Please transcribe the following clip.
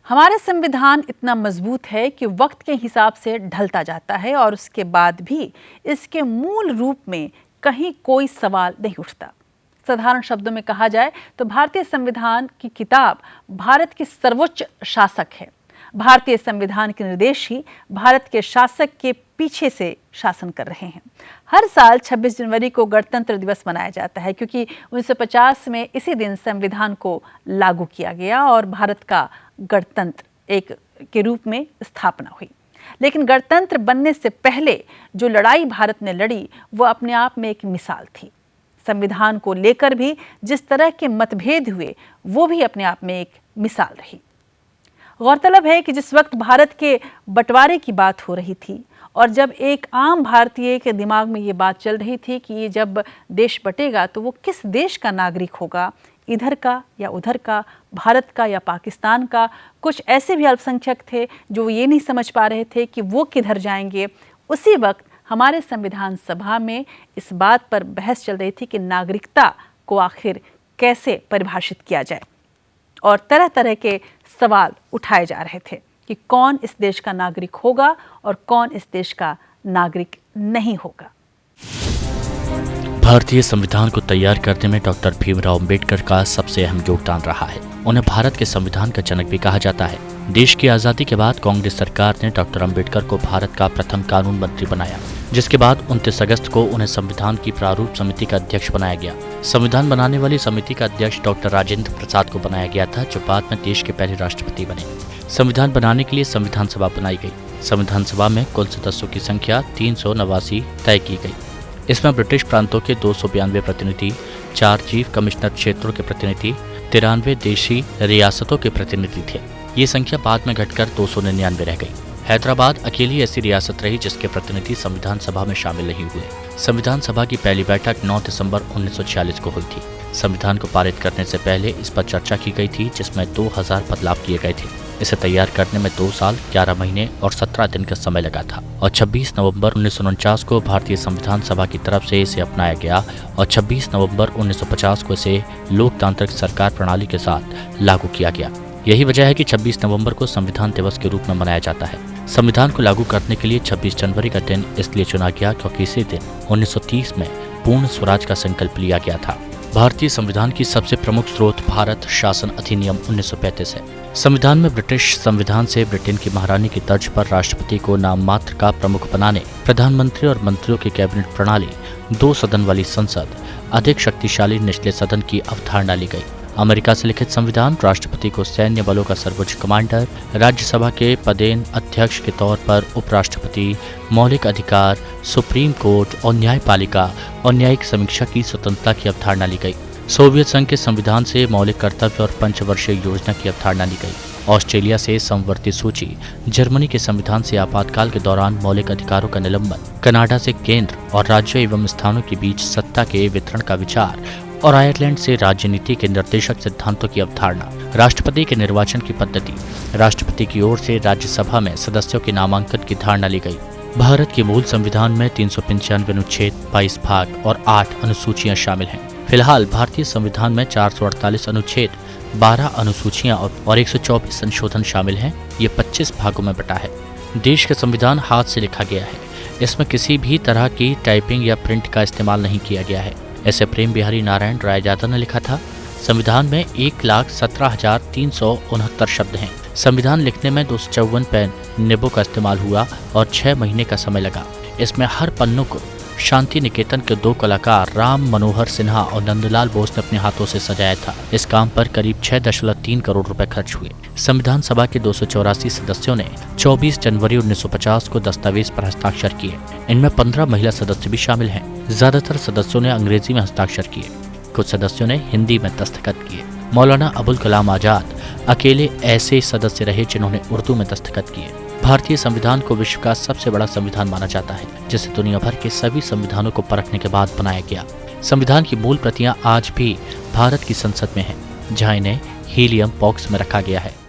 हमारा संविधान इतना मजबूत है कि वक्त के हिसाब से ढलता जाता है और उसके बाद भी इसके मूल रूप में कहीं कोई सवाल नहीं उठता। साधारण शब्दों में कहा जाए तो भारतीय संविधान की किताब भारत की सर्वोच्च शासक है। भारतीय संविधान के निर्देश ही भारत के शासक के पीछे से शासन कर रहे हैं। हर साल 26 जनवरी को गणतंत्र दिवस मनाया जाता है क्योंकि 1950 में इसी दिन संविधान को लागू किया गया और भारत का गणतंत्र एक के रूप में स्थापना हुई। लेकिन गणतंत्र बनने से पहले जो लड़ाई भारत ने लड़ी वो अपने आप में एक मिसाल थी। संविधान को लेकर भी जिस तरह के मतभेद हुए वो भी अपने आप में एक मिसाल रही। गौरतलब है कि जिस वक्त भारत के बंटवारे की बात हो रही थी और जब एक आम भारतीय के दिमाग में ये बात चल रही थी कि ये जब देश बटेगा तो वो किस देश का नागरिक होगा, इधर का या उधर का, भारत का या पाकिस्तान का। कुछ ऐसे भी अल्पसंख्यक थे जो ये नहीं समझ पा रहे थे कि वो किधर जाएंगे। उसी वक्त हमारे संविधान सभा में इस बात पर बहस चल रही थी कि नागरिकता को आखिर कैसे परिभाषित किया जाए और तरह तरह के सवाल उठाए जा रहे थे कि कौन इस देश का नागरिक होगा और कौन इस देश का नागरिक नहीं होगा। भारतीय संविधान को तैयार करने में डॉक्टर भीमराव अंबेडकर का सबसे अहम योगदान रहा है। उन्हें भारत के संविधान का जनक भी कहा जाता है। देश की आजादी के बाद कांग्रेस सरकार ने डॉक्टर अंबेडकर को भारत का प्रथम कानून मंत्री बनाया, जिसके बाद 29 अगस्त को उन्हें संविधान की प्रारूप समिति का अध्यक्ष बनाया गया। संविधान बनाने वाली समिति का अध्यक्ष डॉक्टर राजेंद्र प्रसाद को बनाया गया था, जो बाद में देश के पहले राष्ट्रपति बने। संविधान बनाने के लिए संविधान सभा बनाई गई। संविधान सभा में कुल सदस्यों की संख्या 389 तय की गई। इसमें ब्रिटिश प्रांतों के 292 प्रतिनिधि, 4 चीफ कमिश्नर क्षेत्रों के प्रतिनिधि, 93 देशी रियासतों के प्रतिनिधि थे। ये संख्या बाद में घटकर 299 रह गई। हैदराबाद अकेली ऐसी रियासत रही जिसके प्रतिनिधि संविधान सभा में शामिल नहीं हुए। संविधान सभा की पहली बैठक 9 दिसंबर 1946 को हुई थी। संविधान को पारित करने से पहले इस पर चर्चा की गई थी, जिसमें 2000 बदलाव किए गए थे। इसे तैयार करने में 2 साल 11 महीने और 17 दिन का समय लगा था और 26 नवंबर 1949 को भारतीय संविधान सभा की तरफ से इसे अपनाया गया और 26 नवंबर 1950 को इसे लोकतांत्रिक सरकार प्रणाली के साथ लागू किया गया। यही वजह है कि 26 नवंबर को संविधान दिवस के रूप में मनाया जाता है। संविधान को लागू करने के लिए 26 जनवरी का दिन इसलिए चुना गया क्योंकि इसी दिन 1930 में पूर्ण स्वराज का संकल्प लिया गया था। भारतीय संविधान की सबसे प्रमुख स्रोत भारत शासन अधिनियम 1935 है। संविधान में ब्रिटिश संविधान से ब्रिटेन की महारानी की तर्ज पर राष्ट्रपति को नाम मात्र का प्रमुख बनाने, प्रधानमंत्री और मंत्रियों की कैबिनेट प्रणाली, 2 सदन वाली संसद, अधिक शक्तिशाली निचले सदन की अवधारणा ली गई। अमेरिका से लिखित संविधान राष्ट्रपति को सैन्य बलों का सर्वोच्च कमांडर, राज्यसभा के पदेन अध्यक्ष के तौर पर उपराष्ट्रपति, मौलिक अधिकार, सुप्रीम कोर्ट और न्यायपालिका और न्यायिक समीक्षा की स्वतंत्रता की अवधारणा ली गई। सोवियत संघ के संविधान से मौलिक कर्तव्य और पंचवर्षीय योजना की अवधारणा ली गई। ऑस्ट्रेलिया से समवर्ती सूची, जर्मनी के संविधान से आपातकाल के दौरान मौलिक अधिकारों का निलंबन, कनाडा से केंद्र और राज्य एवं स्थानों के बीच सत्ता के वितरण का विचार और आयरलैंड से राजनीति के निर्देशक सिद्धांतों की अवधारणा, राष्ट्रपति के निर्वाचन की पद्धति, राष्ट्रपति की ओर से राज्यसभा में सदस्यों के नामांकन की धारणा ली गई। भारत के मूल संविधान में 395 अनुच्छेद, 22 भाग और 8 अनुसूचियां शामिल हैं। फिलहाल भारतीय संविधान में 448 अनुच्छेद, 12 अनुसूचियां और 124 संशोधन शामिल हैं। ये 25 भागों में बटा है। देश का संविधान हाथ से लिखा गया है। इसमें किसी भी तरह की टाइपिंग या प्रिंट का इस्तेमाल नहीं किया गया है। ऐसे प्रेम बिहारी नारायण रायजादा ने लिखा था, संविधान में 1,17,369 शब्द हैं। संविधान लिखने में 254 पेन निबों का इस्तेमाल हुआ और 6 महीने का समय लगा। इसमें हर पन्नों को शांति निकेतन के 2 कलाकार राम मनोहर सिन्हा और नंदलाल बोस ने अपने हाथों से सजाया था। इस काम पर करीब 6.3 करोड़ रुपए खर्च हुए। संविधान सभा के 284 सदस्यों ने 24 जनवरी 1950 को दस्तावेज पर हस्ताक्षर किए। इनमें 15 महिला सदस्य भी शामिल हैं। ज्यादातर सदस्यों ने अंग्रेजी में हस्ताक्षर किए, कुछ सदस्यों ने हिंदी में दस्तखत किए। मौलाना अबुल कलाम आजाद अकेले ऐसे सदस्य रहे जिन्होंने उर्दू में दस्तखत किए। भारतीय संविधान को विश्व का सबसे बड़ा संविधान माना जाता है, जिसे दुनिया भर के सभी संविधानों को परखने के बाद बनाया गया। संविधान की मूल प्रतियां आज भी भारत की संसद में हैं, जहां इन्हें हीलियम बॉक्स में रखा गया है।